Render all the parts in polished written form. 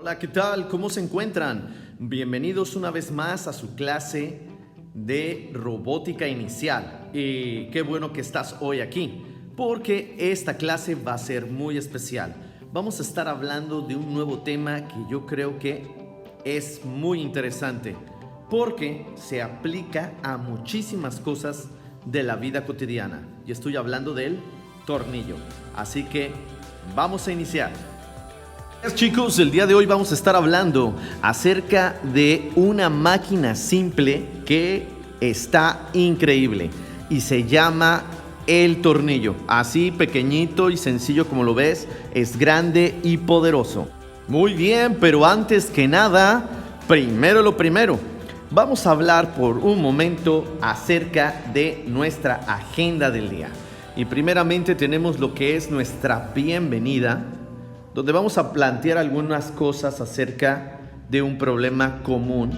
Hola, ¿qué tal? ¿Cómo se encuentran? Bienvenidos una vez más a su clase de robótica inicial. Y qué bueno que estás hoy aquí, porque esta clase va a ser muy especial. Vamos a estar hablando de un nuevo tema que yo creo que es muy interesante, porque se aplica a muchísimas cosas de la vida cotidiana. Y estoy hablando del tornillo. Así que vamos a iniciar. Chicos, el día de hoy vamos a estar hablando acerca de una máquina simple que está increíble y se llama el tornillo. Así pequeñito y sencillo como lo ves, es grande y poderoso. Muy bien, pero antes que nada, primero lo primero. Vamos a hablar por un momento acerca de nuestra agenda del día. Y primeramente tenemos lo que es nuestra bienvenida, donde vamos a plantear algunas cosas acerca de un problema común.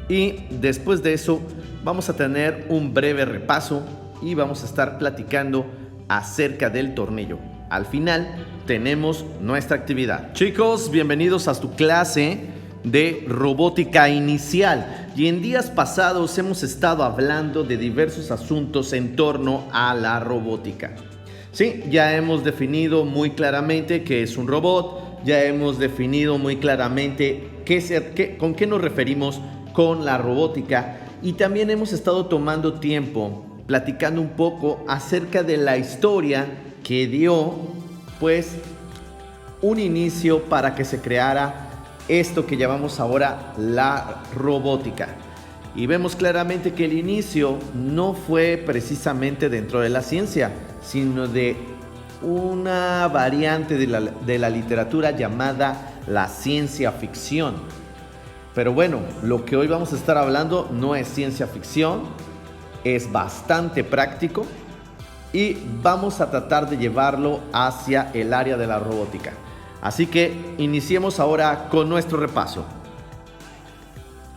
Y después de eso vamos a tener un breve repaso y vamos a estar platicando acerca del tornillo. Al final tenemos nuestra actividad. Chicos, bienvenidos a tu clase de robótica inicial. Y en días pasados hemos estado hablando de diversos asuntos en torno a la robótica. Sí, ya hemos definido muy claramente qué es un robot, ya hemos definido muy claramente con qué nos referimos con la robótica, y también hemos estado tomando tiempo platicando un poco acerca de la historia que dio pues un inicio para que se creara esto que llamamos ahora la robótica. Y vemos claramente que el inicio no fue precisamente dentro de la ciencia, sino de una variante de la literatura llamada la ciencia ficción. Pero bueno, lo que hoy vamos a estar hablando no es ciencia ficción, es bastante práctico y vamos a tratar de llevarlo hacia el área de la robótica. Así que iniciemos ahora con nuestro repaso.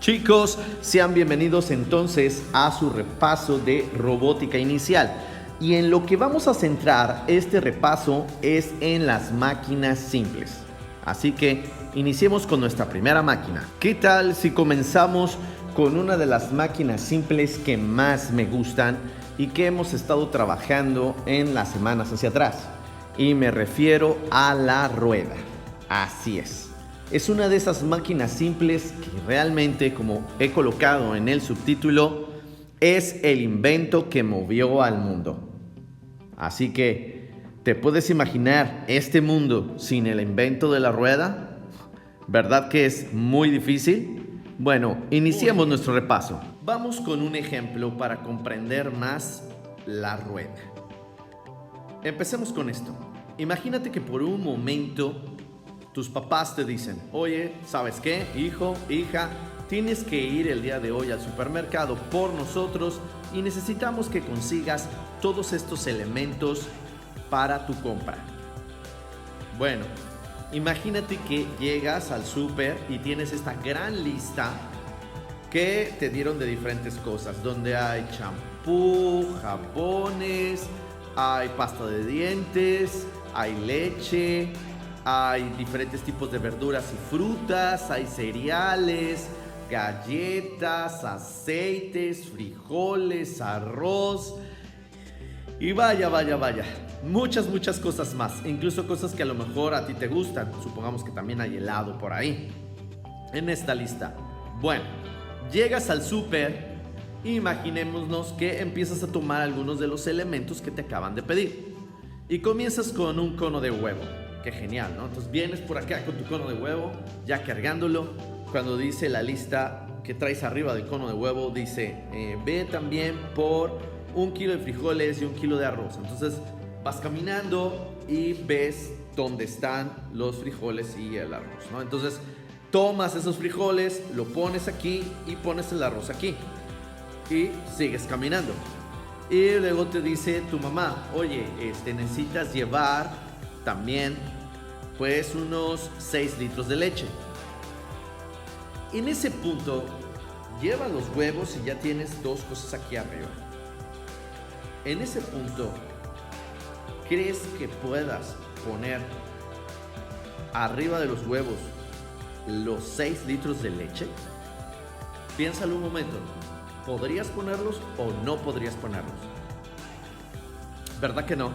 Chicos, sean bienvenidos entonces a su repaso de robótica inicial. Y en lo que vamos a centrar este repaso es en las máquinas simples. Así que iniciemos con nuestra primera máquina. ¿Qué tal si comenzamos con una de las máquinas simples que más me gustan y que hemos estado trabajando en las semanas hacia atrás? Y me refiero a la rueda. Así es. Es una de esas máquinas simples que realmente, como he colocado en el subtítulo, es el invento que movió al mundo. Así que, ¿te puedes imaginar este mundo sin el invento de la rueda? ¿Verdad que es muy difícil? Bueno, iniciemos nuestro repaso. Vamos con un ejemplo para comprender más la rueda. Empecemos con esto. Imagínate que por un momento tus papás te dicen: oye, ¿sabes qué? Hijo, hija, tienes que ir el día de hoy al supermercado por nosotros y necesitamos que consigas todos estos elementos para tu compra. Bueno, imagínate que llegas al súper y tienes esta gran lista que te dieron de diferentes cosas, donde hay champú, jabones, hay pasta de dientes, hay leche, hay diferentes tipos de verduras y frutas, hay cereales, galletas, aceites, frijoles, arroz y vaya, muchas cosas más, incluso cosas que a lo mejor a ti te gustan. Supongamos que también hay helado por ahí en esta lista. Bueno, llegas al súper, imaginémonos que empiezas a tomar algunos de los elementos que te acaban de pedir y comienzas con un cono de huevo. Qué genial, ¿no? Entonces vienes por acá con tu cono de huevo, ya cargándolo. Cuando dice la lista que traes arriba del cono de huevo, dice ve también por 1 kilo de frijoles y 1 kilo de arroz. Entonces vas caminando y ves dónde están los frijoles y el arroz, ¿no? Entonces tomas esos frijoles, lo pones aquí y pones el arroz aquí y sigues caminando. Y luego te dice tu mamá: oye, necesitas llevar también pues unos 6 litros de leche. En ese punto llevas los huevos y ya tienes dos cosas aquí arriba. En ese punto, ¿crees que puedas poner arriba de los huevos los 6 litros de leche? Piénsalo un momento. ¿Podrías ponerlos o no podrías ponerlos? ¿Verdad que no?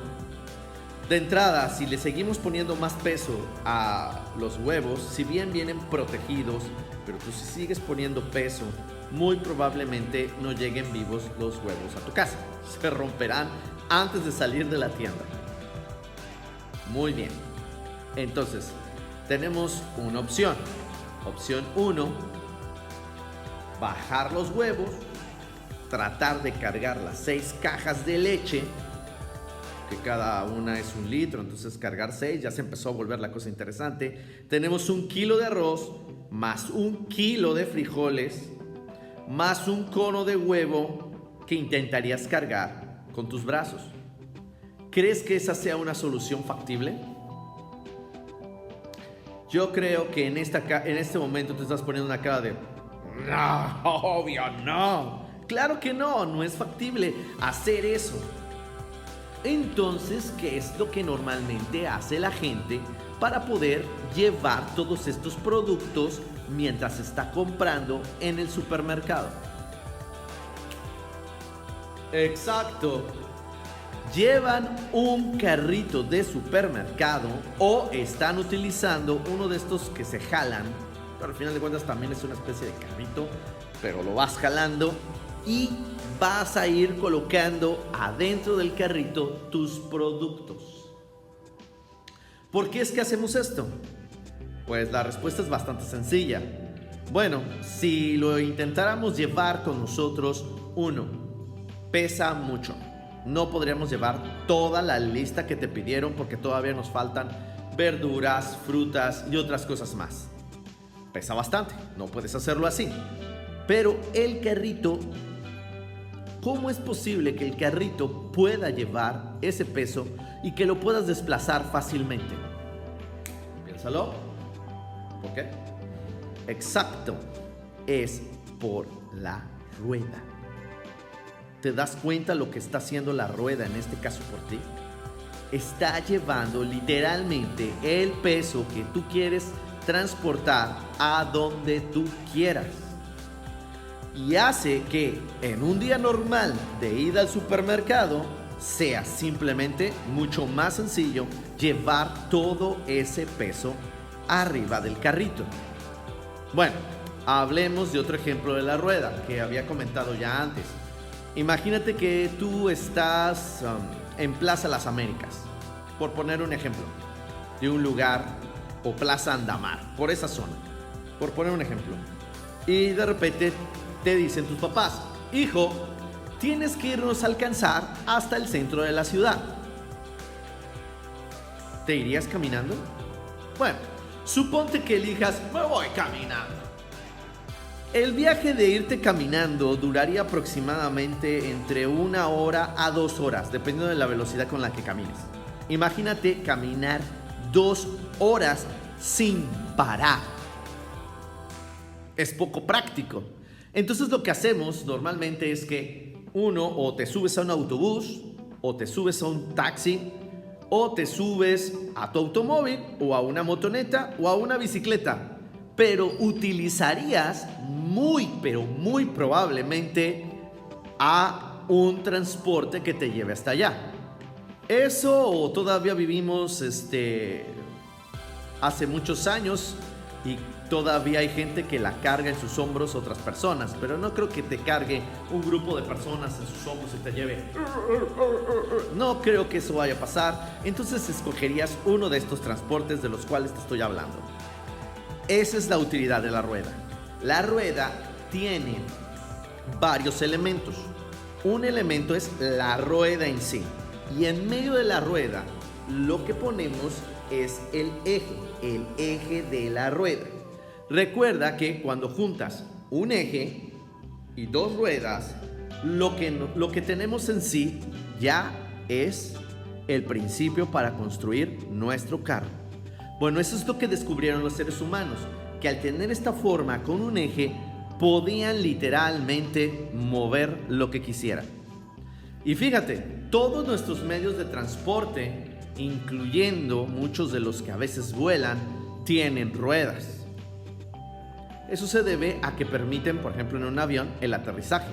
De entrada, si le seguimos poniendo más peso a los huevos, si bien vienen protegidos, pero tú si sigues poniendo peso, muy probablemente no lleguen vivos los huevos a tu casa. Se romperán antes de salir de la tienda. Muy bien. Entonces, tenemos una opción. Opción 1, bajar los huevos, tratar de cargar las 6 cajas de leche, que cada una es 1 litro, entonces cargar 6, ya se empezó a volver la cosa interesante. Tenemos 1 kilo de arroz, más 1 kilo de frijoles, más 1 cono de huevo que intentarías cargar con tus brazos. ¿Crees que esa sea una solución factible? Yo creo que en este momento te estás poniendo una cara de no, obvio no. Claro que no, no es factible hacer eso. Entonces, ¿qué es lo que normalmente hace la gente para poder llevar todos estos productos mientras está comprando en el supermercado? Exacto. Llevan un carrito de supermercado o están utilizando uno de estos que se jalan, pero al final de cuentas también es una especie de carrito, pero lo vas jalando y vas a ir colocando adentro del carrito tus productos. ¿Por qué es que hacemos esto? Pues la respuesta es bastante sencilla. Bueno, si lo intentáramos llevar con nosotros, 1, pesa mucho. No podríamos llevar toda la lista que te pidieron porque todavía nos faltan verduras, frutas y otras cosas más. Pesa bastante, no puedes hacerlo así. Pero el carrito, ¿cómo es posible que el carrito pueda llevar ese peso y que lo puedas desplazar fácilmente? Piénsalo. ¿Por qué? Exacto, es por la rueda. ¿Te das cuenta lo que está haciendo la rueda en este caso por ti? Está llevando literalmente el peso que tú quieres transportar a donde tú quieras. Y hace que en un día normal de ida al supermercado sea simplemente mucho más sencillo llevar todo ese peso arriba del carrito. Bueno, hablemos de otro ejemplo de la rueda que había comentado ya antes. Imagínate que tú estás en Plaza Las Américas, por poner un ejemplo, de un lugar, o Plaza Andamar, por esa zona, por poner un ejemplo. Y de repente te dicen tus papás, hijo, tienes que irnos a alcanzar hasta el centro de la ciudad. ¿Te irías caminando? Bueno, suponte que elijas, me voy caminando. El viaje de irte caminando duraría aproximadamente entre 1 hora a 2 horas, dependiendo de la velocidad con la que camines. Imagínate caminar 2 horas sin parar. Es poco práctico. Entonces lo que hacemos normalmente es que o te subes a un autobús, o te subes a un taxi, o te subes a tu automóvil, o a una motoneta, o a una bicicleta. Pero utilizarías pero muy probablemente a un transporte que te lleve hasta allá. Eso o todavía vivimos hace muchos años y todavía hay gente que la carga en sus hombros otras personas, pero no creo que te cargue un grupo de personas en sus hombros y te lleve. No creo que eso vaya a pasar. Entonces escogerías uno de estos transportes de los cuales te estoy hablando. Esa es la utilidad de la rueda. La rueda tiene varios elementos. Un elemento es la rueda en sí. Y en medio de la rueda, lo que ponemos es el eje de la rueda. Recuerda que cuando juntas un eje y 2 ruedas, lo que tenemos en sí ya es el principio para construir nuestro carro. Bueno, eso es lo que descubrieron los seres humanos, que al tener esta forma con un eje, podían literalmente mover lo que quisieran. Y fíjate, todos nuestros medios de transporte, incluyendo muchos de los que a veces vuelan, tienen ruedas. Eso se debe a que permiten, por ejemplo, en un avión, el aterrizaje.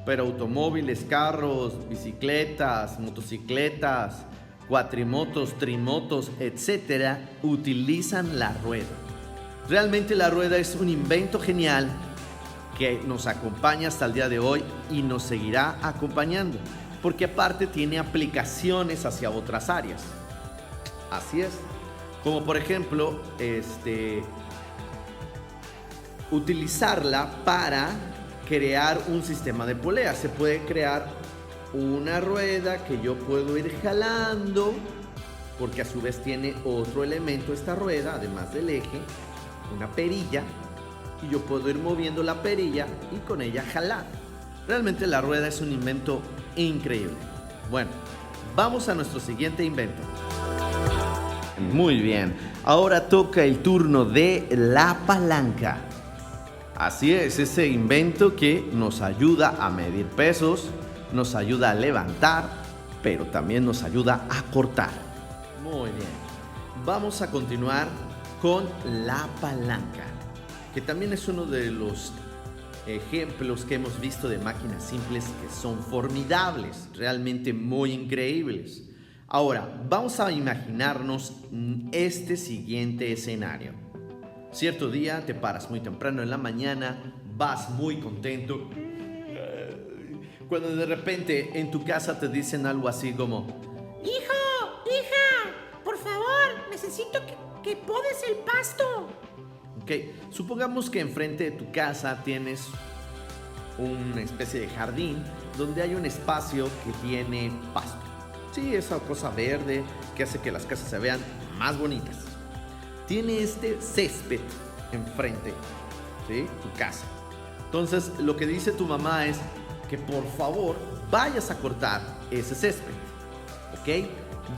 Pero automóviles, carros, bicicletas, motocicletas, cuatrimotos, trimotos, etcétera, utilizan la rueda. Realmente la rueda es un invento genial que nos acompaña hasta el día de hoy y nos seguirá acompañando, porque aparte tiene aplicaciones hacia otras áreas. Así es. Como por ejemplo, utilizarla para crear un sistema de polea. Se puede crear una rueda que yo puedo ir jalando, porque a su vez tiene otro elemento esta rueda, además del eje, una perilla, y yo puedo ir moviendo la perilla y con ella jalar. Realmente la rueda es un invento increíble. Bueno, vamos a nuestro siguiente invento. Muy bien, ahora toca el turno de la palanca. Así es, ese invento que nos ayuda a medir pesos, nos ayuda a levantar, pero también nos ayuda a cortar. Muy bien, vamos a continuar con la palanca, que también es uno de los ejemplos que hemos visto de máquinas simples que son formidables, realmente muy increíbles. Ahora, vamos a imaginarnos este siguiente escenario. Cierto día te paras muy temprano en la mañana, vas muy contento, cuando de repente en tu casa te dicen algo así como: ¡Hijo! ¡Hija! Por favor, necesito que podes el pasto. Ok, supongamos que enfrente de tu casa tienes una especie de jardín donde hay un espacio que tiene pasto. Sí, esa cosa verde que hace que las casas se vean más bonitas. Tiene este césped enfrente, ¿sí? Tu casa. Entonces, lo que dice tu mamá es que por favor vayas a cortar ese césped, ¿ok?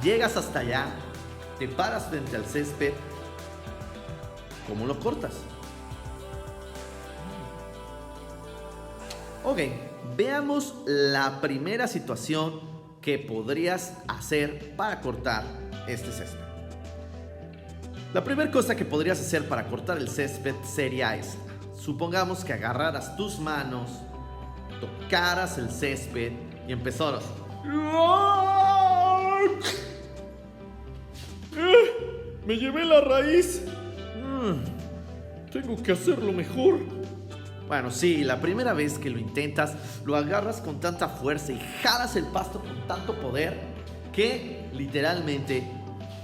Llegas hasta allá, te paras frente al césped. ¿Cómo lo cortas? Ok, veamos la primera situación que podrías hacer para cortar este césped. La primera cosa que podrías hacer para cortar el césped sería esta. Supongamos que agarraras tus manos, tocaras el césped y empezaras: me llevé la raíz. Tengo que hacerlo mejor. Bueno, sí, la primera vez que lo intentas, lo agarras con tanta fuerza y jalas el pasto con tanto poder que literalmente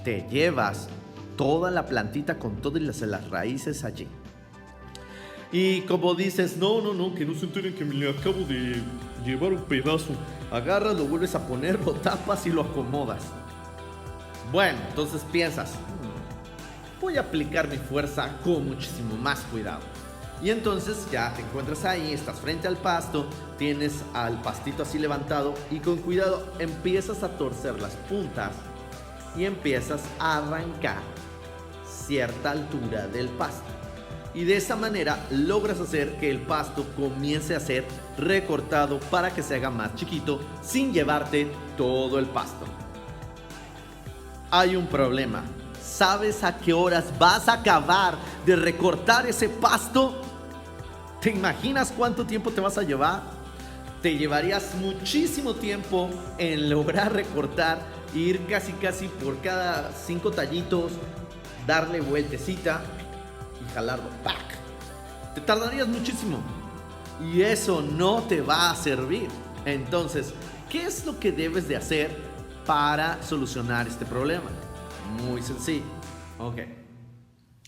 te llevas toda la plantita con todas las raíces allí. Y como dices, no, que no se enteren que me le acabo de llevar un pedazo. Agarras, lo vuelves a poner, lo tapas y lo acomodas. Bueno, entonces piensas: voy a aplicar mi fuerza con muchísimo más cuidado. Y entonces ya te encuentras ahí, estás frente al pasto, tienes al pastito así levantado y con cuidado empiezas a torcer las puntas y empiezas a arrancar cierta altura del pasto. Y de esa manera logras hacer que el pasto comience a ser recortado para que se haga más chiquito sin llevarte todo el pasto. Hay un problema. ¿Sabes a qué horas vas a acabar de recortar ese pasto? ¿Te imaginas cuánto tiempo te vas a llevar? Te llevarías muchísimo tiempo en lograr recortar, ir casi por cada 5 tallitos, darle vueltecita y jalarlo. ¡Pac! Te tardarías muchísimo y eso no te va a servir. Entonces, ¿qué es lo que debes de hacer para solucionar este problema? Muy sencillo. Ok.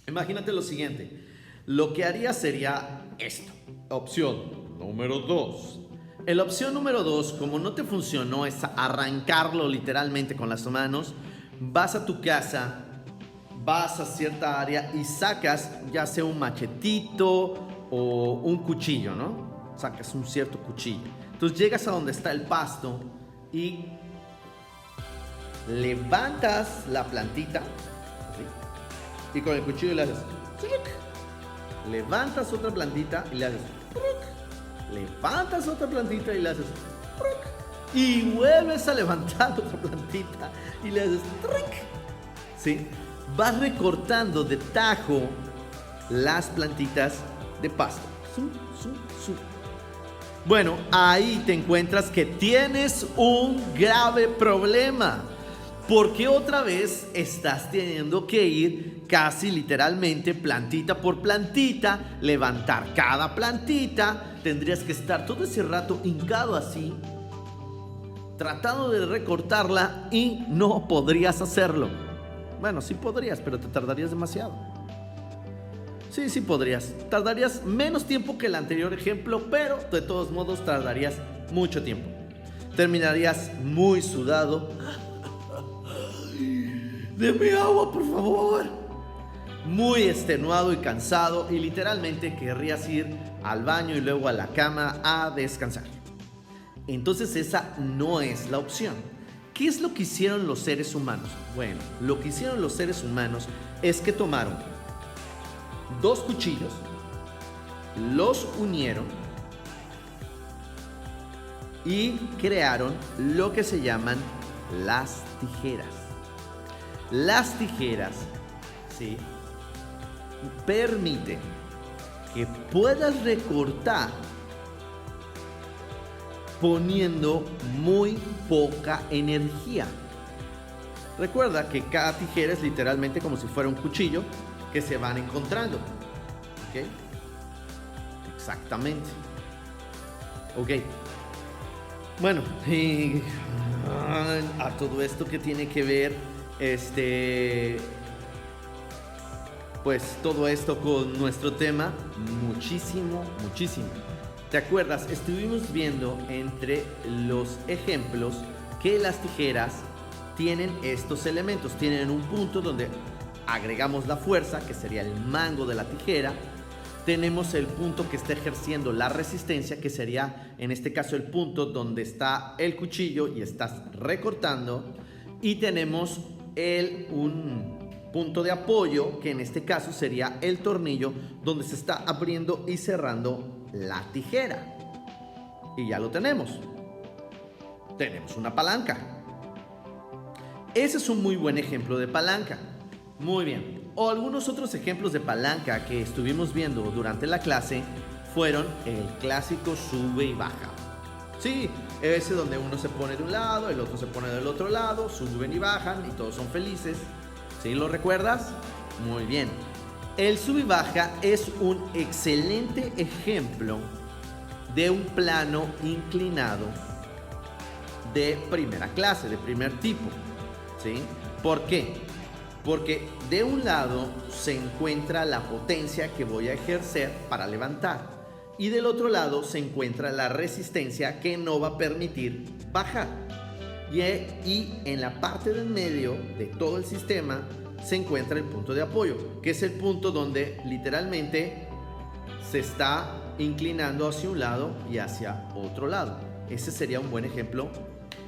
Imagínate lo siguiente. Lo que haría sería esto. Opción número 2. En la opción número 2, como no te funcionó es arrancarlo literalmente con las manos, vas a tu casa, vas a cierta área y sacas ya sea un machetito o un cuchillo, ¿no? Sacas un cierto cuchillo. Entonces llegas a donde está el pasto y levantas la plantita así, y con el cuchillo le haces ¡truc! Levantas otra plantita y le haces ¡truc! Levantas otra plantita y le haces ¡truc! Y vuelves a levantar otra plantita y le haces ¡truc! ¿Sí? Vas recortando de tajo las plantitas de pasto. Bueno, ahí te encuentras que tienes un grave problema, porque otra vez estás teniendo que ir casi literalmente plantita por plantita, levantar cada plantita. Tendrías que estar todo ese rato hincado así, tratando de recortarla, y no podrías hacerlo. Bueno, sí podrías, pero te tardarías demasiado. Sí podrías. Tardarías menos tiempo que el anterior ejemplo, pero de todos modos tardarías mucho tiempo. Terminarías muy sudado. Deme agua, por favor. Muy extenuado y cansado, y literalmente querrías ir al baño y luego a la cama a descansar. Entonces esa no es la opción. ¿Qué es lo que hicieron los seres humanos? Bueno, lo que hicieron los seres humanos es que tomaron 2 cuchillos, los unieron y crearon lo que se llaman las tijeras. Las tijeras, ¿sí?, permiten que puedas recortar poniendo muy poca energía. Recuerda que cada tijera es literalmente como si fuera un cuchillo que se van encontrando. ¿Ok? Exactamente. Ok. Bueno, y a todo esto que tiene que ver, pues todo esto con nuestro tema, muchísimo. ¿Te acuerdas? Estuvimos viendo entre los ejemplos que las tijeras tienen estos elementos. Tienen un punto donde agregamos la fuerza, que sería el mango de la tijera. Tenemos el punto que está ejerciendo la resistencia, que sería en este caso el punto donde está el cuchillo y estás recortando. Y tenemos un punto de apoyo, que en este caso sería el tornillo, donde se está abriendo y cerrando la tijera. Y ya lo tenemos. Tenemos una palanca. Ese es un muy buen ejemplo de palanca. Muy bien. O algunos otros ejemplos de palanca que estuvimos viendo durante la clase fueron el clásico sube y baja. Sí, ese donde uno se pone de un lado, el otro se pone del otro lado, suben y bajan y todos son felices. ¿Sí lo recuerdas? Muy bien. El sub y baja es un excelente ejemplo de un plano inclinado de primera clase, de primer tipo. ¿Sí? ¿Por qué? Porque de un lado se encuentra la potencia que voy a ejercer para levantar, y del otro lado se encuentra la resistencia que no va a permitir bajar. Y en la parte del medio de todo el sistema se encuentra el punto de apoyo, que es el punto donde literalmente se está inclinando hacia un lado y hacia otro lado. Ese sería un buen ejemplo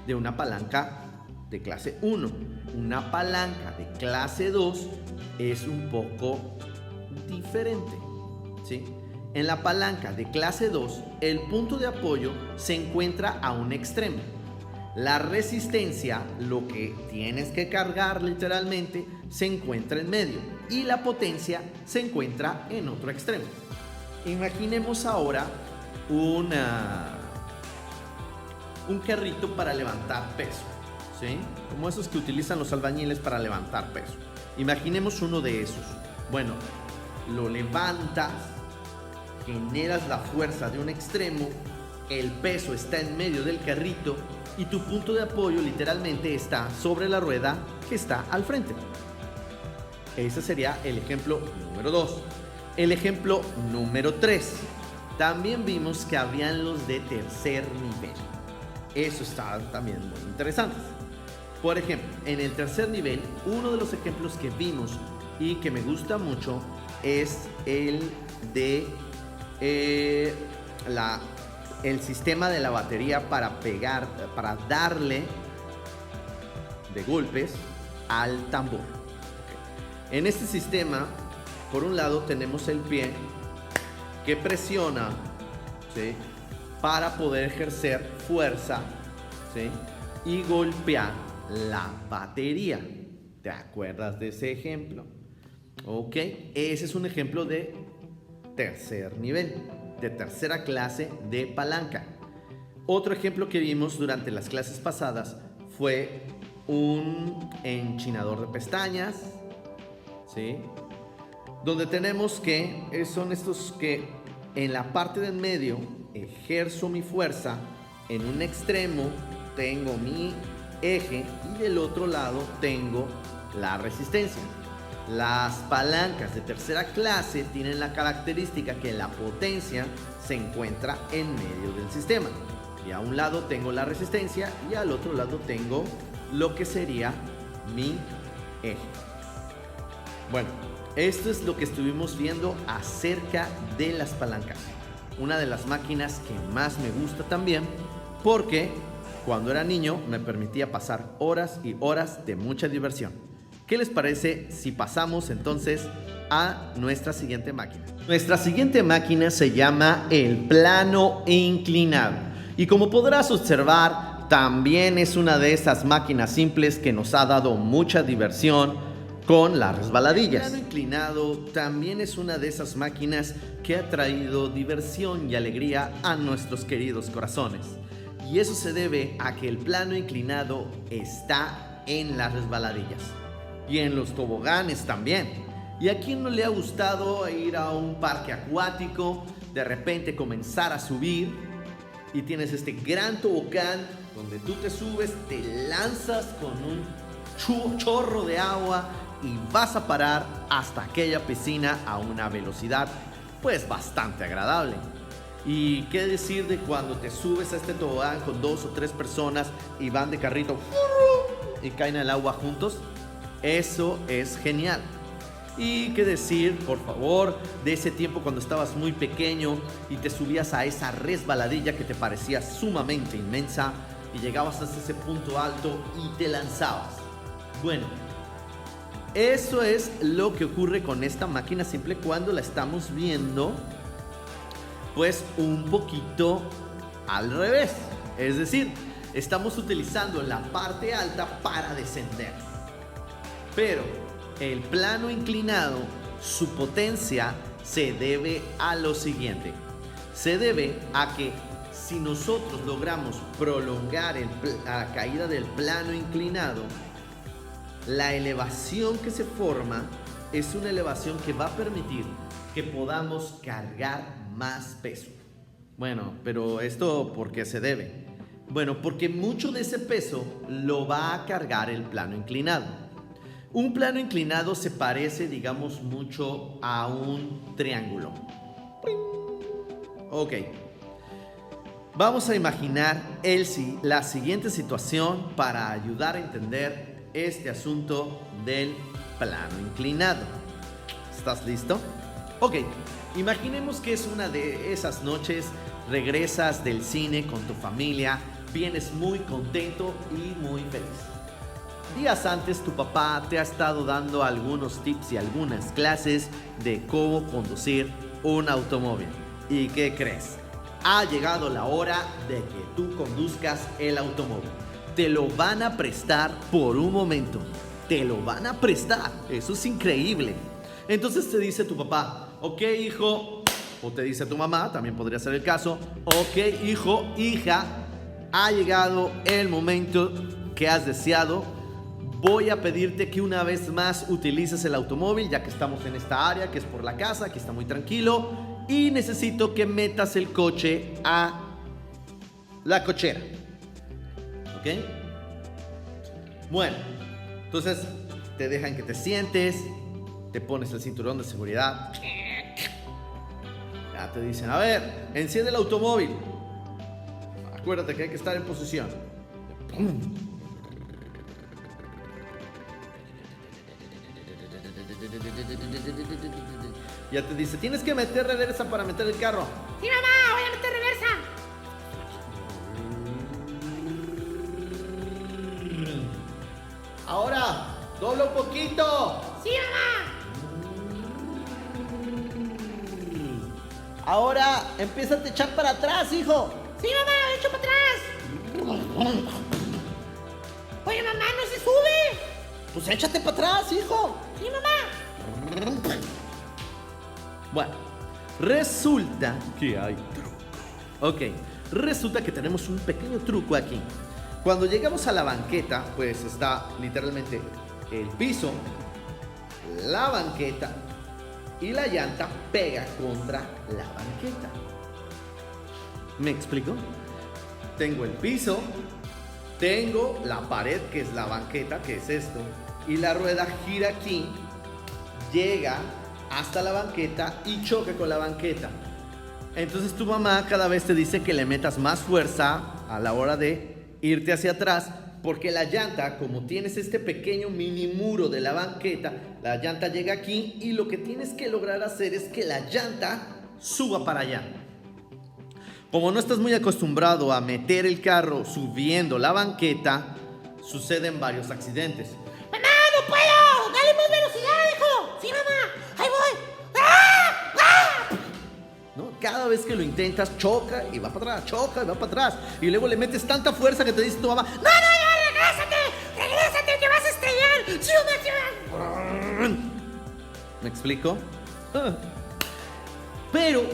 de una palanca de clase 1. Una palanca de clase 2 es un poco diferente, ¿sí? En la palanca de clase 2, el punto de apoyo se encuentra a un extremo. La resistencia, lo que tienes que cargar literalmente, se encuentra en medio, y la potencia se encuentra en otro extremo. Imaginemos ahora un carrito para levantar peso, ¿sí? Como esos que utilizan los albañiles para levantar peso. Imaginemos uno de esos. Bueno, lo levantas, generas la fuerza de un extremo, el peso está en medio del carrito y tu punto de apoyo literalmente está sobre la rueda que está al frente. Ese sería el ejemplo número 2. El ejemplo número 3. También vimos que habían los de tercer nivel. Eso está también muy interesante. Por ejemplo, en el tercer nivel, uno de los ejemplos que vimos y que me gusta mucho es el de el sistema de la batería para darle de golpes al tambor. Okay. En este sistema, por un lado tenemos el pie que presiona, ¿sí?, para poder ejercer fuerza, ¿sí?, y golpear la batería. ¿Te acuerdas de ese ejemplo? Ok, ese es un ejemplo de tercer nivel, de tercera clase de palanca. Otro ejemplo que vimos durante las clases pasadas fue un enchinador de pestañas, ¿sí? Donde tenemos que son estos que en la parte del medio ejerzo mi fuerza, en un extremo tengo mi eje y del otro lado tengo la resistencia. Las palancas de tercera clase tienen la característica que la potencia se encuentra en medio del sistema. Y a un lado tengo la resistencia y al otro lado tengo lo que sería mi eje. Bueno, esto es lo que estuvimos viendo acerca de las palancas. Una de las máquinas que más me gusta también porque cuando era niño me permitía pasar horas y horas de mucha diversión. ¿Qué les parece si pasamos entonces a nuestra siguiente máquina? Nuestra siguiente máquina se llama el plano inclinado. Y como podrás observar, también es una de esas máquinas simples que nos ha dado mucha diversión con las resbaladillas. El plano inclinado también es una de esas máquinas que ha traído diversión y alegría a nuestros queridos corazones. Y eso se debe a que el plano inclinado está en las resbaladillas. Y en los toboganes también. ¿Y a quién no le ha gustado ir a un parque acuático, de repente comenzar a subir y tienes este gran tobogán donde tú te subes, te lanzas con un chorro de agua y vas a parar hasta aquella piscina a una velocidad pues bastante agradable? ¿Y qué decir de cuando te subes a este tobogán con 2 o 3 personas y van de carrito y caen al agua juntos? Eso es genial. Y qué decir, por favor, de ese tiempo cuando estabas muy pequeño y te subías a esa resbaladilla que te parecía sumamente inmensa y llegabas hasta ese punto alto y te lanzabas. Bueno, eso es lo que ocurre con esta máquina simple cuando la estamos viendo pues un poquito al revés. Es decir, estamos utilizando la parte alta para descender. Pero el plano inclinado, su potencia se debe a lo siguiente. Se debe a que si nosotros logramos prolongar la caída del plano inclinado, la elevación que se forma es una elevación que va a permitir que podamos cargar más peso. Bueno, pero ¿esto por qué se debe? Bueno, porque mucho de ese peso lo va a cargar el plano inclinado. Un plano inclinado se parece, digamos, mucho a un triángulo. Ok. Vamos a imaginar la siguiente situación para ayudar a entender este asunto del plano inclinado. ¿Estás listo? Ok. Imaginemos que es una de esas noches, regresas del cine con tu familia, vienes muy contento y muy feliz. Días antes tu papá te ha estado dando algunos tips y algunas clases de cómo conducir un automóvil. ¿Y qué crees? Ha llegado la hora de que tú conduzcas el automóvil. Te lo van a prestar por un momento. Te lo van a prestar. Eso es increíble. Entonces te dice tu papá, ok hijo, o te dice tu mamá, también podría ser el caso, ok hijo, hija, ha llegado el momento que has deseado. Voy a pedirte que una vez más utilices el automóvil, ya que estamos en esta área, que es por la casa, que está muy tranquilo. Y necesito que metas el coche a la cochera. ¿Ok? Bueno, entonces te dejan que te sientes, te pones el cinturón de seguridad. Ya te dicen, a ver, enciende el automóvil. Acuérdate que hay que estar en posición. Ya te dice, tienes que meter reversa para meter el carro. Sí, mamá, voy a meter reversa. Ahora, dobla un poquito. Sí, mamá. Ahora, empieza a echar para atrás, hijo. Sí, mamá, echo para atrás. Oye, mamá, no se sube. Pues échate para atrás, hijo. Sí, mamá. Bueno, resulta que hay truco. Ok, resulta que tenemos un pequeño truco aquí. Cuando llegamos a la banqueta, pues está literalmente el piso, la banqueta y la llanta pega contra la banqueta. ¿Me explico? Tengo el piso, tengo la pared que es la banqueta, que es esto, y la rueda gira aquí, llega hasta la banqueta y choca con la banqueta. Entonces tu mamá cada vez te dice que le metas más fuerza a la hora de irte hacia atrás, porque la llanta, como tienes este pequeño mini muro de la banqueta, la llanta llega aquí y lo que tienes que lograr hacer es que la llanta suba para allá. Como no estás muy acostumbrado a meter el carro subiendo la banqueta, suceden varios accidentes. ¡Mamá, no puedo! ¡Dale más velocidad, hijo! ¡Sí, mamá! ¡Ahí voy! ¡Ah! ¡Ah! ¿No? Cada vez que lo intentas, choca y va para atrás, choca y va para atrás. Y luego le metes tanta fuerza que te dice tu mamá: ¡No, ya, regrésate! ¡Regrésate, te vas a estrellar! ¡Sí, mamá! ¿Me explico? Pero,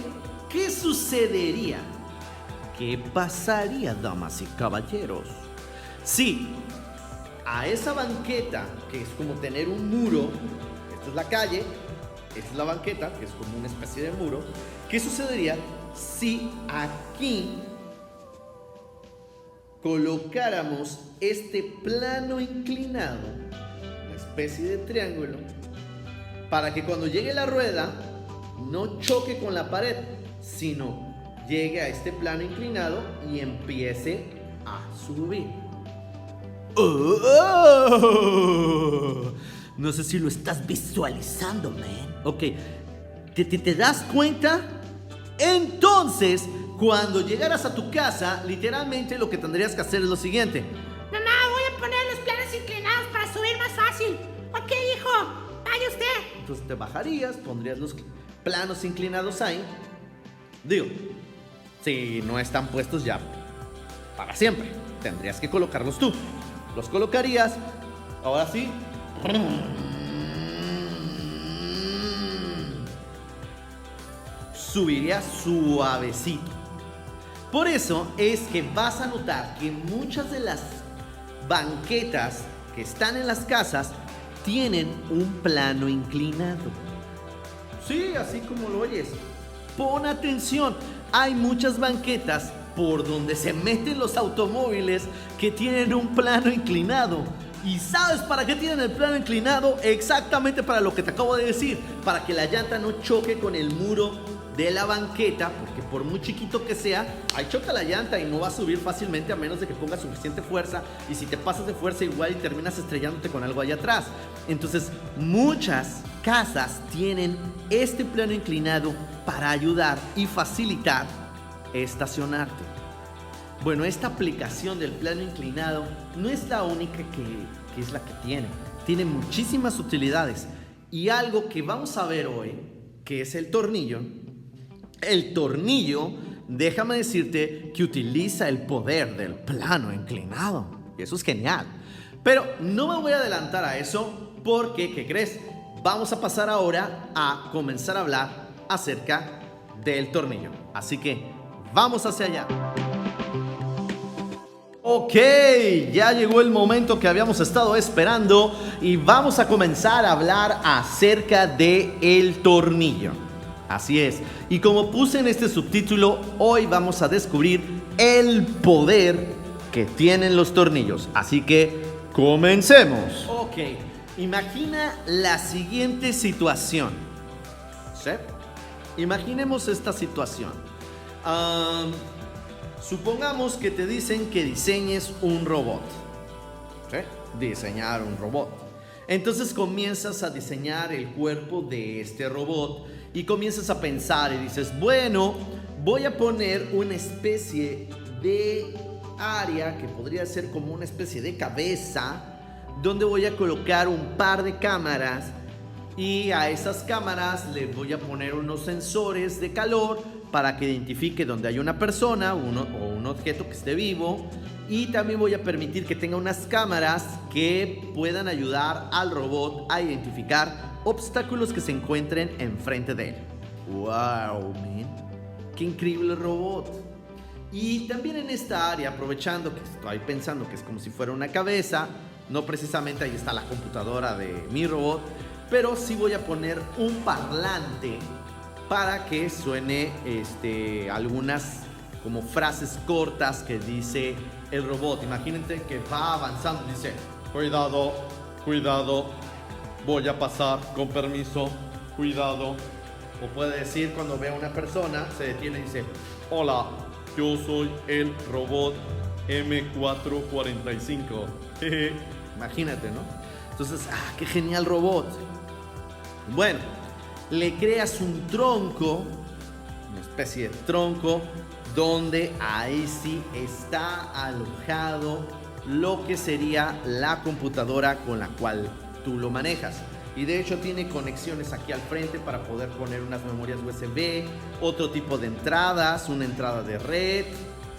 ¿qué sucedería? ¿Qué pasaría, damas y caballeros? Si a esa banqueta, que es como tener un muro, esta es la calle, esta es la banqueta, que es como una especie de muro, ¿qué sucedería si aquí colocáramos este plano inclinado, una especie de triángulo, para que cuando llegue la rueda no choque con la pared, sino llegue a este plano inclinado y empiece a subir? No sé si lo estás visualizando, man. Ok, ¿te das cuenta? Entonces, cuando llegaras a tu casa, literalmente lo que tendrías que hacer es lo siguiente. Mamá, voy a poner los planos inclinados para subir más fácil. Ok, hijo, vaya usted. Entonces te bajarías, pondrías los planos inclinados ahí. Digo, si no están puestos ya para siempre, tendrías que colocarlos tú. Los colocarías, ahora sí. Subiría suavecito. Por eso es que vas a notar que muchas de las banquetas que están en las casas tienen un plano inclinado. Sí, así como lo oyes. Pon atención, hay muchas banquetas por donde se meten los automóviles que tienen un plano inclinado. ¿Y sabes para qué tienen el plano inclinado? Exactamente para lo que te acabo de decir, para que la llanta no choque con el muro de la banqueta, porque por muy chiquito que sea, ahí choca la llanta y no va a subir fácilmente a menos de que pongas suficiente fuerza, y si te pasas de fuerza igual y terminas estrellándote con algo allá atrás. Entonces, muchas casas tienen este plano inclinado para ayudar y facilitar estacionarte. Bueno, esta aplicación del plano inclinado no es la única que es la que tiene muchísimas utilidades, y algo que vamos a ver hoy, que es el tornillo. El tornillo, déjame decirte que utiliza el poder del plano inclinado. Y eso es genial. Pero no me voy a adelantar a eso porque, ¿qué crees? Vamos a pasar ahora a comenzar a hablar acerca del tornillo. Así que vamos hacia allá. Ok, ya llegó el momento que habíamos estado esperando y vamos a comenzar a hablar acerca del tornillo. Así es, y como puse en este subtítulo, hoy vamos a descubrir el poder que tienen los tornillos. Así que, comencemos. Ok, imagina la siguiente situación. ¿Sí? Imaginemos esta situación. Supongamos que te dicen que diseñes un robot. ¿Sí? Diseñar un robot. Entonces comienzas a diseñar el cuerpo de este robot y comienzas a pensar y dices, bueno, voy a poner una especie de área que podría ser como una especie de cabeza, donde voy a colocar un par de cámaras, y a esas cámaras les voy a poner unos sensores de calor para que identifique donde hay una persona o un objeto que esté vivo. Y también voy a permitir que tenga unas cámaras que puedan ayudar al robot a identificar obstáculos que se encuentren enfrente de él. ¡Wow, man! ¡Qué increíble robot! Y también en esta área, aprovechando que estoy pensando que es como si fuera una cabeza, no precisamente ahí está la computadora de mi robot, pero sí voy a poner un parlante para que suene algunas como frases cortas que dice el robot. Imagínate que va avanzando y dice: cuidado, cuidado, voy a pasar, con permiso, cuidado. O puede decir cuando ve a una persona, se detiene y dice: hola, yo soy el robot M445. Imagínate, ¿no? Entonces, qué genial robot. Bueno, le creas un tronco, una especie de tronco, donde ahí sí está alojado lo que sería la computadora con la cual tú lo manejas. Y de hecho tiene conexiones aquí al frente para poder poner unas memorias USB, otro tipo de entradas, una entrada de red,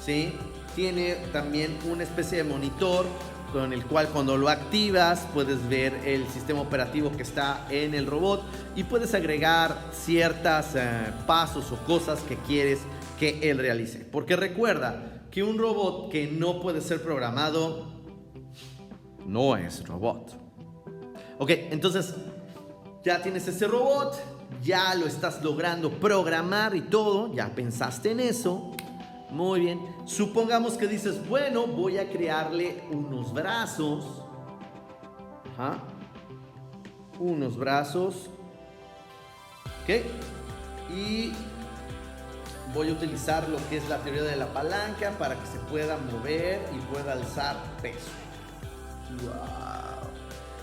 ¿sí? Tiene también una especie de monitor con el cual cuando lo activas puedes ver el sistema operativo que está en el robot y puedes agregar ciertos pasos o cosas que quieres que él realice. Porque recuerda que un robot que no puede ser programado no es robot. Ok, entonces ya tienes ese robot, ya lo estás logrando programar y todo, ya pensaste en eso. Muy bien, supongamos que dices: bueno, voy a crearle unos brazos. Unos brazos. Ok, y voy a utilizar lo que es la teoría de la palanca para que se pueda mover y pueda alzar peso. Wow.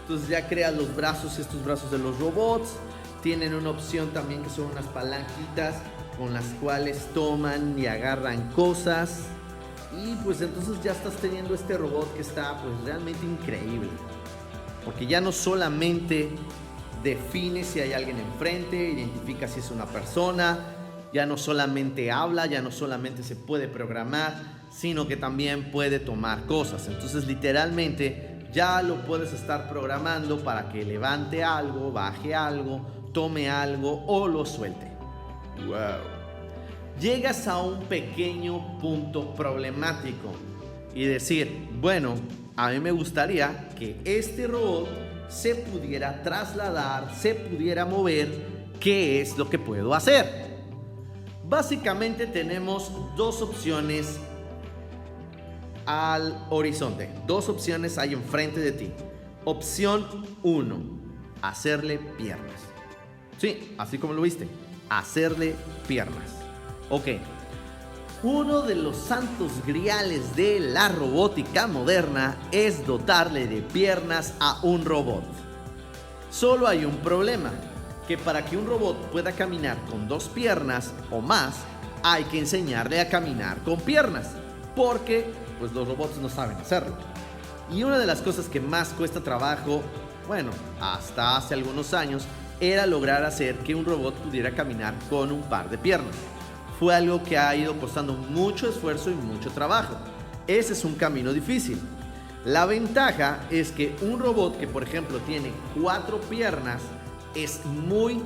Entonces ya creas los brazos, estos brazos de los robots. Tienen una opción también que son unas palanquitas con las cuales toman y agarran cosas. Y pues entonces ya estás teniendo este robot que está pues realmente increíble. Porque ya no solamente define si hay alguien enfrente, identifica si es una persona, ya no solamente habla, ya no solamente se puede programar, sino que también puede tomar cosas. Entonces literalmente ya lo puedes estar programando para que levante algo, baje algo, tome algo o lo suelte. Wow. Llegas a un pequeño punto problemático y decir: bueno, a mí me gustaría que este robot se pudiera trasladar, se pudiera mover. ¿Qué es lo que puedo hacer? Básicamente tenemos dos opciones al horizonte. Dos opciones hay enfrente de ti. Opción 1, hacerle piernas. Sí, así como lo viste, hacerle piernas. Ok. Uno de los santos griales de la robótica moderna es dotarle de piernas a un robot. Solo hay un problema, que para que un robot pueda caminar con dos piernas o más, hay que enseñarle a caminar con piernas, porque pues los robots no saben hacerlo. Y una de las cosas que más cuesta trabajo, bueno, hasta hace algunos años, era lograr hacer que un robot pudiera caminar con un par de piernas. Fue algo que ha ido costando mucho esfuerzo y mucho trabajo. Ese es un camino difícil. La ventaja es que un robot que por ejemplo tiene 4 piernas es muy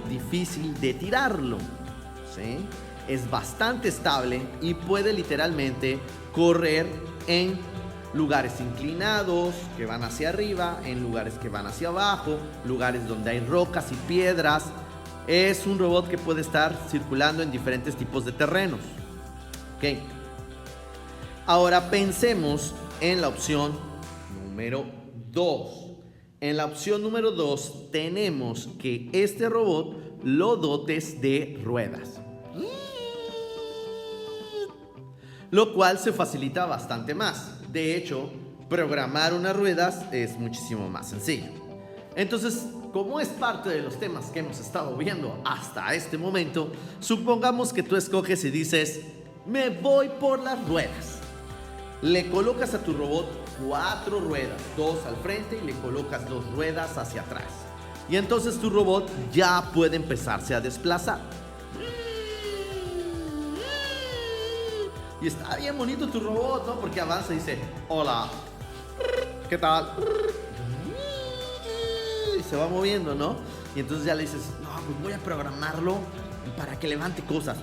difícil de tirarlo, ¿sí? Es bastante estable y puede literalmente correr en lugares inclinados que van hacia arriba, en lugares que van hacia abajo, lugares donde hay rocas y piedras. Es un robot que puede estar circulando en diferentes tipos de terrenos. Ok. Ahora pensemos en la opción número 2. En la opción número 2 tenemos que este robot lo dotes de ruedas, lo cual se facilita bastante más. De hecho, programar unas ruedas es muchísimo más sencillo. Entonces, como es parte de los temas que hemos estado viendo hasta este momento, supongamos que tú escoges y dices: me voy por las ruedas. Le colocas a tu robot 4 ruedas, 2 al frente y le colocas 2 ruedas hacia atrás. Y entonces tu robot ya puede empezarse a desplazar. Y está bien bonito tu robot, ¿no? Porque avanza y dice: hola, ¿qué tal? se va moviendo, ¿no? Y entonces ya le dices, no, pues voy a programarlo para que levante cosas.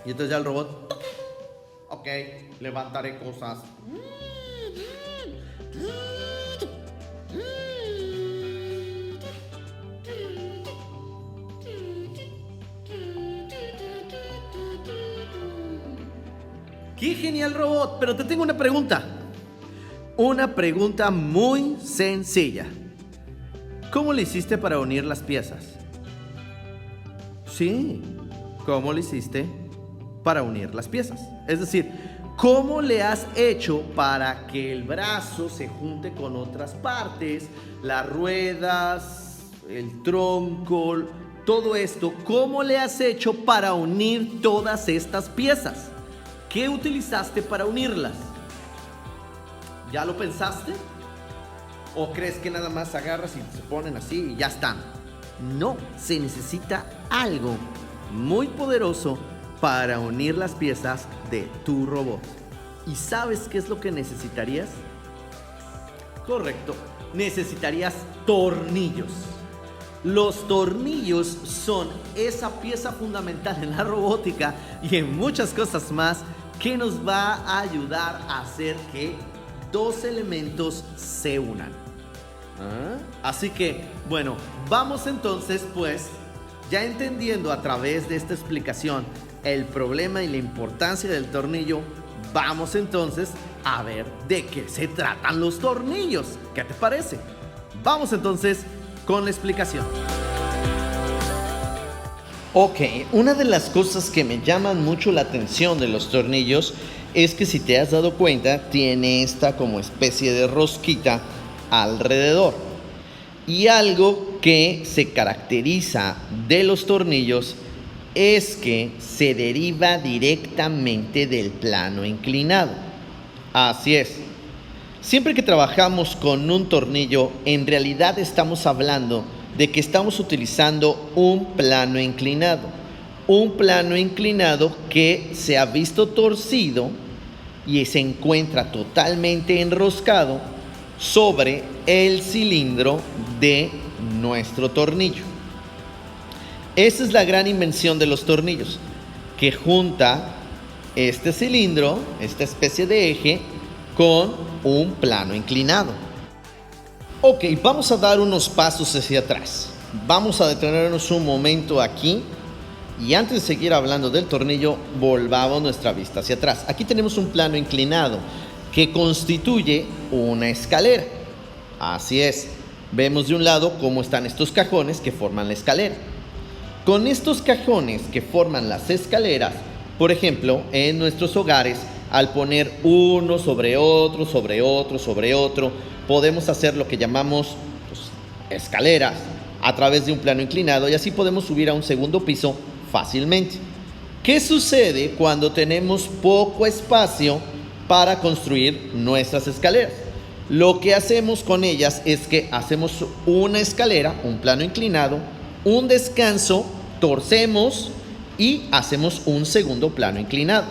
Y entonces ya el robot, ok, levantaré cosas. ¡Qué genial robot! Pero te tengo una pregunta. Una pregunta muy sencilla. ¿Cómo le hiciste para unir las piezas? Sí, ¿cómo le hiciste para unir las piezas? Es decir, ¿cómo le has hecho para que el brazo se junte con otras partes? Las ruedas, el tronco, todo esto. ¿Cómo le has hecho para unir todas estas piezas? ¿Qué utilizaste para unirlas? ¿Ya lo pensaste? ¿O crees que nada más agarras y se ponen así y ya están? No, se necesita algo muy poderoso para unir las piezas de tu robot. ¿Y sabes qué es lo que necesitarías? Correcto, necesitarías tornillos. Los tornillos son esa pieza fundamental en la robótica y en muchas cosas más que nos va a ayudar a hacer que dos elementos se unan. Así que, bueno, vamos entonces pues, ya entendiendo a través de esta explicación el problema y la importancia del tornillo, vamos entonces a ver de qué se tratan los tornillos. ¿Qué te parece? Vamos entonces con la explicación. Ok, una de las cosas que me llaman mucho la atención de los tornillos es que, si te has dado cuenta, tiene esta como especie de rosquita alrededor. Y algo que se caracteriza de los tornillos es que se deriva directamente del plano inclinado. Así es. Siempre que trabajamos con un tornillo, en realidad estamos hablando de que estamos utilizando un plano inclinado. Un plano inclinado que se ha visto torcido y se encuentra totalmente enroscado sobre el cilindro de nuestro tornillo. Esa es la gran invención de los tornillos, que junta este cilindro, esta especie de eje, con un plano inclinado. Ok, vamos a dar unos pasos hacia atrás. Vamos a detenernos un momento aquí y, antes de seguir hablando del tornillo, volvamos nuestra vista hacia atrás. Aquí tenemos un plano inclinado que constituye una escalera. Así es, vemos de un lado cómo están estos cajones que forman la escalera. Con estos cajones que forman las escaleras, por ejemplo, en nuestros hogares, al poner uno sobre otro, sobre otro, sobre otro, podemos hacer lo que llamamos escaleras a través de un plano inclinado, y así podemos subir a un segundo piso fácilmente. ¿Qué sucede cuando tenemos poco espacio para construir nuestras escaleras? Lo que hacemos con ellas es que hacemos una escalera, un plano inclinado, un descanso, torcemos y hacemos un segundo plano inclinado.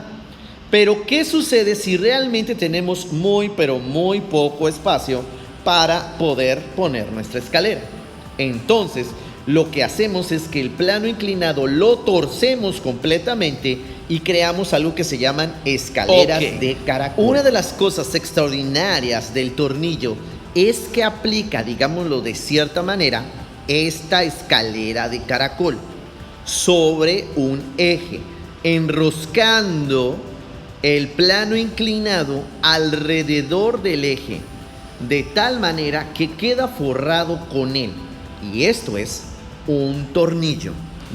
Pero ¿qué sucede si realmente tenemos muy, pero muy poco espacio para poder poner nuestra escalera? Entonces, lo que hacemos es que el plano inclinado lo torcemos completamente y creamos algo que se llaman escaleras de caracol. Una de las cosas extraordinarias del tornillo es que aplica, digámoslo de cierta manera, esta escalera de caracol sobre un eje, enroscando el plano inclinado alrededor del eje, de tal manera que queda forrado con él. Y esto es un tornillo.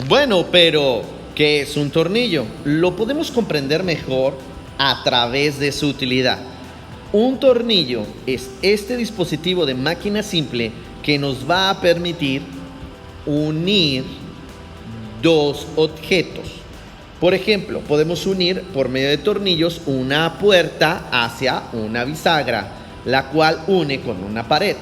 Bueno, pero ¿qué es un tornillo? Lo podemos comprender mejor a través de su utilidad. Un tornillo es este dispositivo de máquina simple que nos va a permitir unir dos objetos. Por ejemplo, podemos unir por medio de tornillos una puerta hacia una bisagra, la cual une con una pared.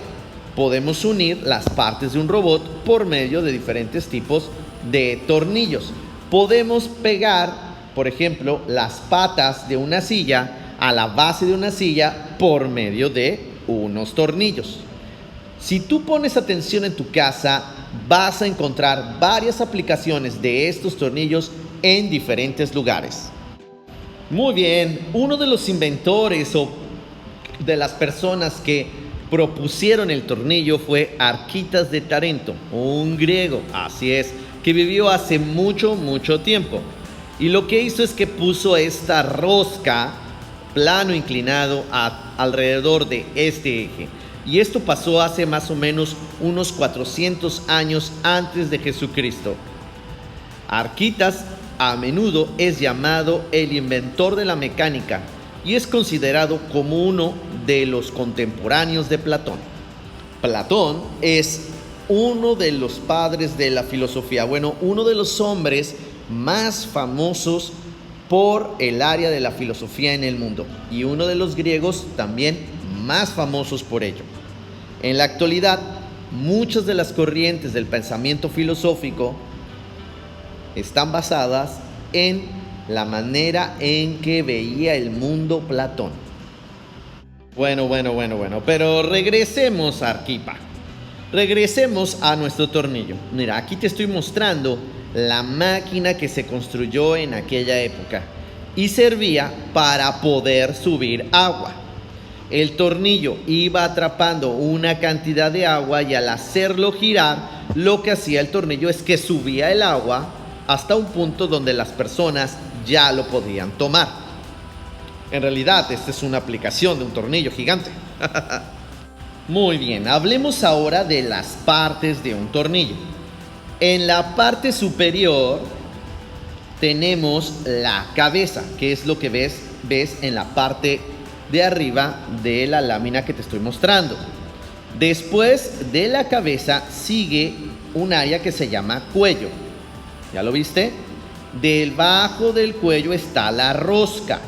Podemos unir las partes de un robot por medio de diferentes tipos de tornillos. Podemos pegar, por ejemplo, las patas de una silla a la base de una silla por medio de unos tornillos. Si tú pones atención en tu casa, vas a encontrar varias aplicaciones de estos tornillos en diferentes lugares. Muy bien, uno de los inventores o de las personas que propusieron el tornillo fue Arquitas de Tarento, un griego, así es, que vivió hace mucho tiempo. Y lo que hizo es que puso esta rosca plano inclinado alrededor de este eje. Y esto pasó hace más o menos unos 400 años antes de Jesucristo. Arquitas a menudo es llamado el inventor de la mecánica y es considerado como uno de los contemporáneos de Platón. Platón es uno de los padres de la filosofía, bueno, uno de los hombres más famosos por el área de la filosofía en el mundo y uno de los griegos también más famosos por ello. En la actualidad, muchas de las corrientes del pensamiento filosófico están basadas en la manera en que veía el mundo Platón. Bueno, pero regresemos a Arquipa. Regresemos a nuestro tornillo. Mira, aquí te estoy mostrando la máquina que se construyó en aquella época y servía para poder subir agua. El tornillo iba atrapando una cantidad de agua y al hacerlo girar, lo que hacía el tornillo es que subía el agua hasta un punto donde las personas ya lo podían tomar. En realidad, esta es una aplicación de un tornillo gigante. Muy bien, hablemos ahora de las partes de un tornillo. En la parte superior tenemos la cabeza, que es lo que ves en la parte de arriba de la lámina que te estoy mostrando. Después de la cabeza sigue un área que se llama cuello. ¿Ya lo viste? Debajo del cuello está la rosca.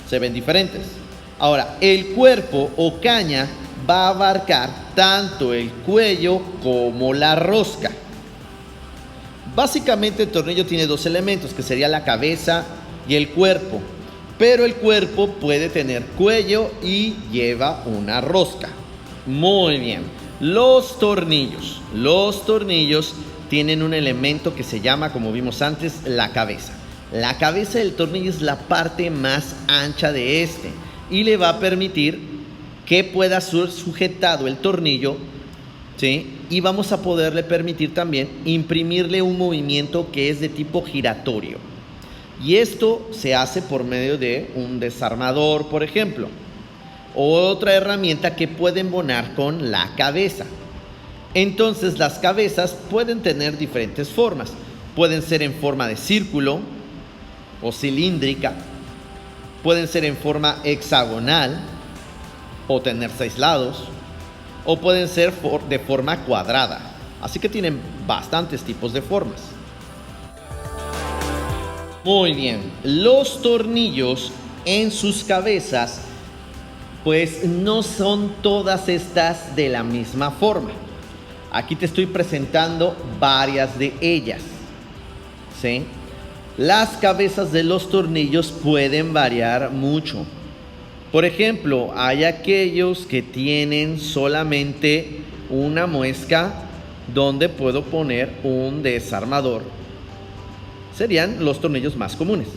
Se ven diferentes. Ahora, el cuerpo o caña va a abarcar tanto el cuello como la rosca. Básicamente el tornillo tiene dos elementos, que sería la cabeza y el cuerpo. Pero el cuerpo puede tener cuello y lleva una rosca. Muy bien. Los tornillos tienen un elemento que se llama, como vimos antes, la cabeza. La cabeza del tornillo es la parte más ancha de este y le va a permitir que pueda ser sujetado el tornillo, ¿sí? Y vamos a poderle permitir también imprimirle un movimiento que es de tipo giratorio. Y esto se hace por medio de un desarmador, por ejemplo. Otra herramienta que puede embonar con la cabeza. Entonces las cabezas pueden tener diferentes formas. Pueden ser en forma de círculo o cilíndrica. Pueden ser en forma hexagonal o tener 6 lados. O pueden ser de forma cuadrada. Así que tienen bastantes tipos de formas. Muy bien, los tornillos en sus cabezas pues no son todas estas de la misma forma. Aquí te estoy presentando varias de ellas, ¿sí? Las cabezas de los tornillos pueden variar mucho. Por ejemplo, hay aquellos que tienen solamente una muesca donde puedo poner un desarmador. Serían los tornillos más comunes.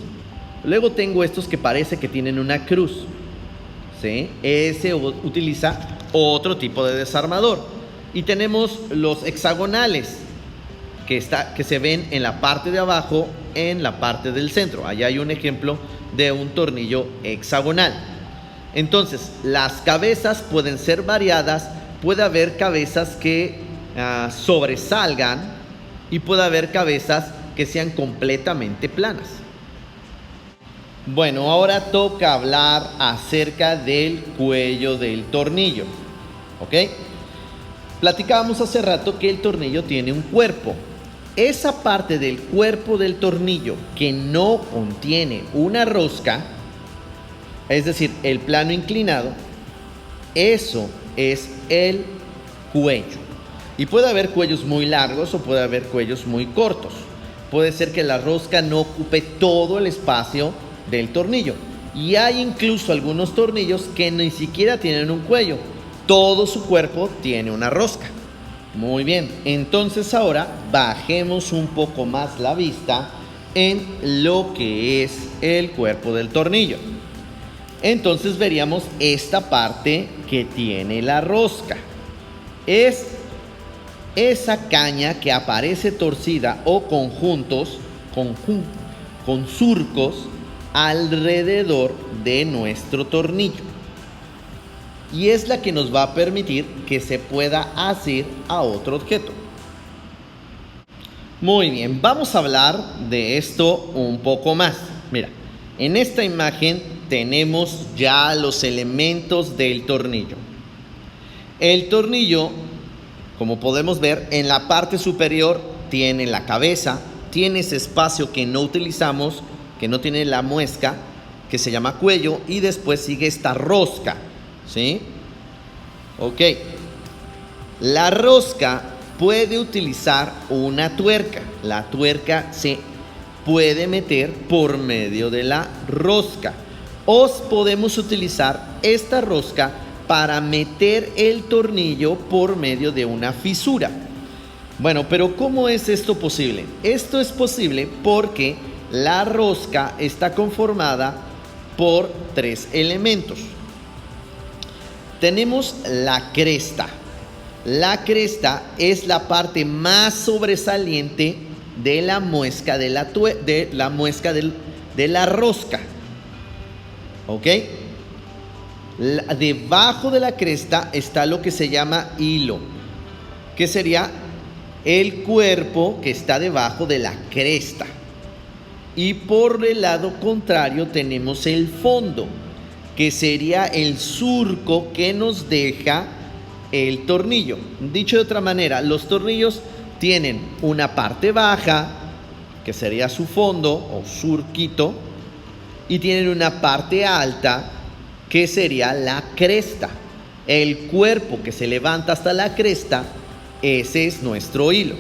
Luego tengo estos que parece que tienen una cruz, ¿sí? Ese utiliza otro tipo de desarmador. Y tenemos los hexagonales que se ven en la parte de abajo, en la parte del centro. Allá hay un ejemplo de un tornillo hexagonal. Entonces, las cabezas pueden ser variadas. Puede haber cabezas que sobresalgan y puede haber cabezas que sean completamente planas. Bueno, ahora toca hablar acerca del cuello del tornillo, ¿ok? Platicábamos hace rato que el tornillo tiene un cuerpo. Esa parte del cuerpo del tornillo que no contiene una rosca, es decir, el plano inclinado, eso es el cuello. Y puede haber cuellos muy largos o puede haber cuellos muy cortos. Puede ser que la rosca no ocupe todo el espacio del tornillo. Y hay incluso algunos tornillos que ni siquiera tienen un cuello. Todo su cuerpo tiene una rosca. Muy bien, entonces ahora bajemos un poco más la vista en lo que es el cuerpo del tornillo. Entonces veríamos esta parte que tiene la rosca. Es esa caña que aparece torcida o con surcos alrededor de nuestro tornillo. Y es la que nos va a permitir que se pueda asir a otro objeto. Muy bien, vamos a hablar de esto un poco más. Mira, en esta imagen tenemos ya los elementos del tornillo. El tornillo, como podemos ver, en la parte superior tiene la cabeza, tiene ese espacio que no utilizamos, que no tiene la muesca, que se llama cuello, y después sigue esta rosca, ¿sí? Ok. La rosca puede utilizar una tuerca. La tuerca se puede meter por medio de la rosca. O podemos utilizar esta rosca para meter el tornillo por medio de una fisura. Bueno, pero ¿cómo es esto posible? Esto es posible porque la rosca está conformada por 3 elementos. Tenemos la cresta. La cresta es la parte más sobresaliente de la muesca de la rosca. ¿Ok? Debajo de la cresta está lo que se llama hilo, que sería el cuerpo que está debajo de la cresta. Y por el lado contrario tenemos el fondo, que sería el surco que nos deja el tornillo. Dicho de otra manera, los tornillos tienen una parte baja, que sería su fondo o surquito, y tienen una parte alta, que sería la cresta. El cuerpo que se levanta hasta la cresta, ese es nuestro hilo.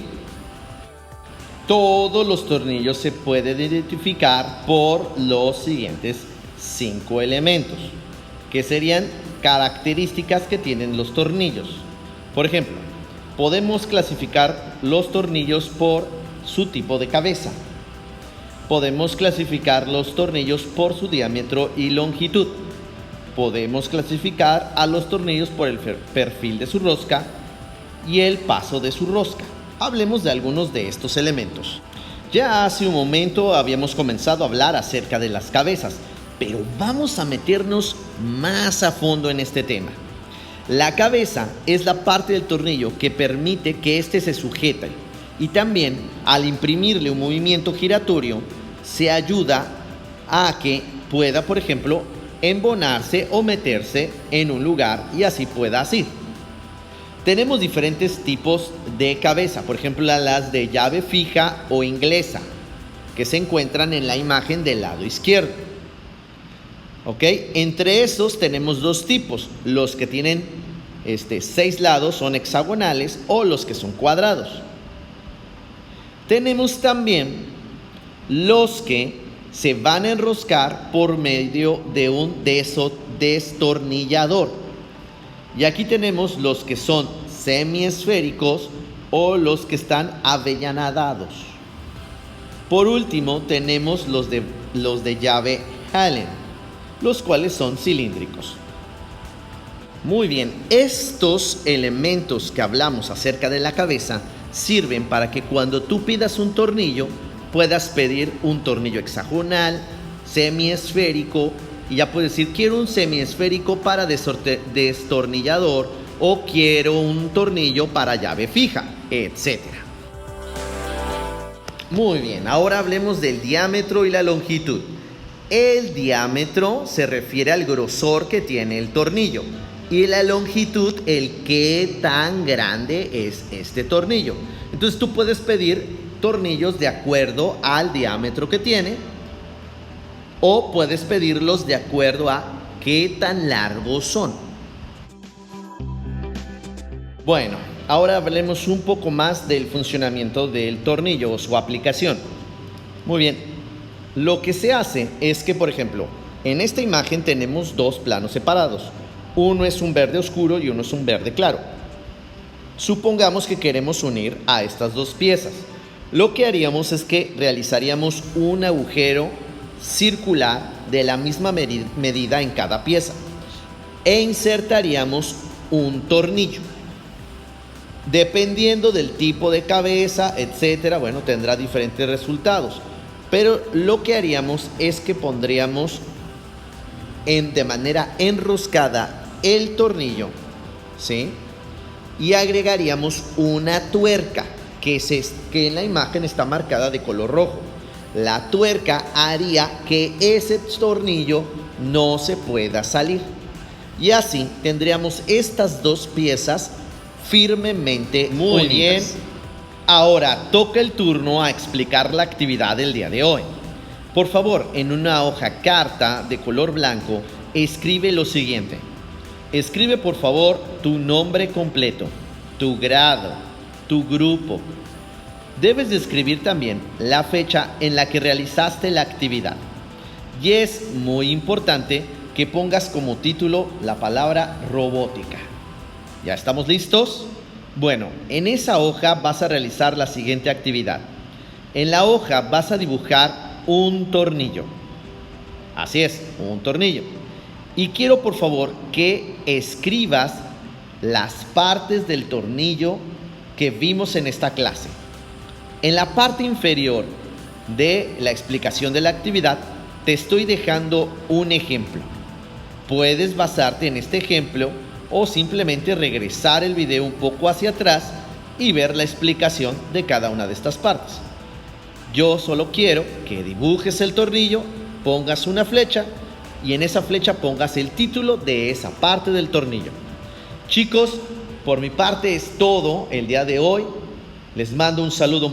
Todos los tornillos se pueden identificar por los siguientes 5 elementos, que serían características que tienen los tornillos. Por ejemplo, podemos clasificar los tornillos por su tipo de cabeza. Podemos clasificar los tornillos por su diámetro y longitud. Podemos clasificar a los tornillos por el perfil de su rosca y el paso de su rosca. Hablemos de algunos de estos elementos. Ya hace un momento habíamos comenzado a hablar acerca de las cabezas, pero vamos a meternos más a fondo en este tema. La cabeza es la parte del tornillo que permite que éste se sujete, y también al imprimirle un movimiento giratorio se ayuda a que pueda, por ejemplo, embonarse o meterse en un lugar y así pueda asir. Tenemos diferentes tipos de cabeza, por ejemplo las de llave fija o inglesa, que se encuentran en la imagen del lado izquierdo. ¿Ok? Entre esos tenemos 2 tipos, los que tienen 6 lados son hexagonales o los que son cuadrados. Tenemos también los que se van a enroscar por medio de un destornillador. Y aquí tenemos los que son semiesféricos o los que están avellanadados. Por último tenemos los de llave Allen, los cuales son cilíndricos. Muy bien, estos elementos que hablamos acerca de la cabeza sirven para que cuando tú pidas un tornillo puedas pedir un tornillo hexagonal, semiesférico, y ya puedes decir quiero un semiesférico para destornillador o quiero un tornillo para llave fija, etc. Muy bien, ahora hablemos del diámetro y la longitud. El diámetro se refiere al grosor que tiene el tornillo y la longitud, el qué tan grande es este tornillo. Entonces tú puedes pedir tornillos de acuerdo al diámetro que tiene o puedes pedirlos de acuerdo a qué tan largos son. Bueno, ahora hablemos un poco más del funcionamiento del tornillo o su aplicación. Muy bien, lo que se hace es que, por ejemplo, En esta imagen tenemos dos planos separados. Uno es un verde oscuro y uno es un verde claro. Supongamos que queremos unir a estas dos piezas. Lo que haríamos es que realizaríamos un agujero circular de la misma medida en cada pieza e insertaríamos un tornillo. Dependiendo del tipo de cabeza, etcétera, bueno, tendrá diferentes resultados. Pero lo que haríamos es que pondríamos de manera enroscada el tornillo, ¿sí? Y agregaríamos una tuerca que en la imagen está marcada de color rojo. La tuerca haría que ese tornillo no se pueda salir. Y así tendríamos estas dos piezas firmemente unidas. Muy bien. Ahora toca el turno a explicar la actividad del día de hoy. Por favor, en una hoja carta de color blanco, escribe lo siguiente. Escribe por favor tu nombre completo, tu grado, tu grupo. Debes de escribir también la fecha en la que realizaste la actividad. Y es muy importante que pongas como título la palabra robótica. ¿Ya estamos listos? Bueno, en esa hoja vas a realizar la siguiente actividad. En la hoja vas a dibujar un tornillo. Así es, un tornillo. Y quiero por favor que escribas las partes del tornillo que vimos en esta clase. En la parte inferior de la explicación de la actividad te estoy dejando un ejemplo. Puedes basarte en este ejemplo o simplemente regresar el video un poco hacia atrás y ver la explicación de cada una de estas partes. Yo solo quiero que dibujes el tornillo, pongas una flecha y en esa flecha pongas el título de esa parte del tornillo. Chicos, por mi parte es todo el día de hoy. Les mando un saludo.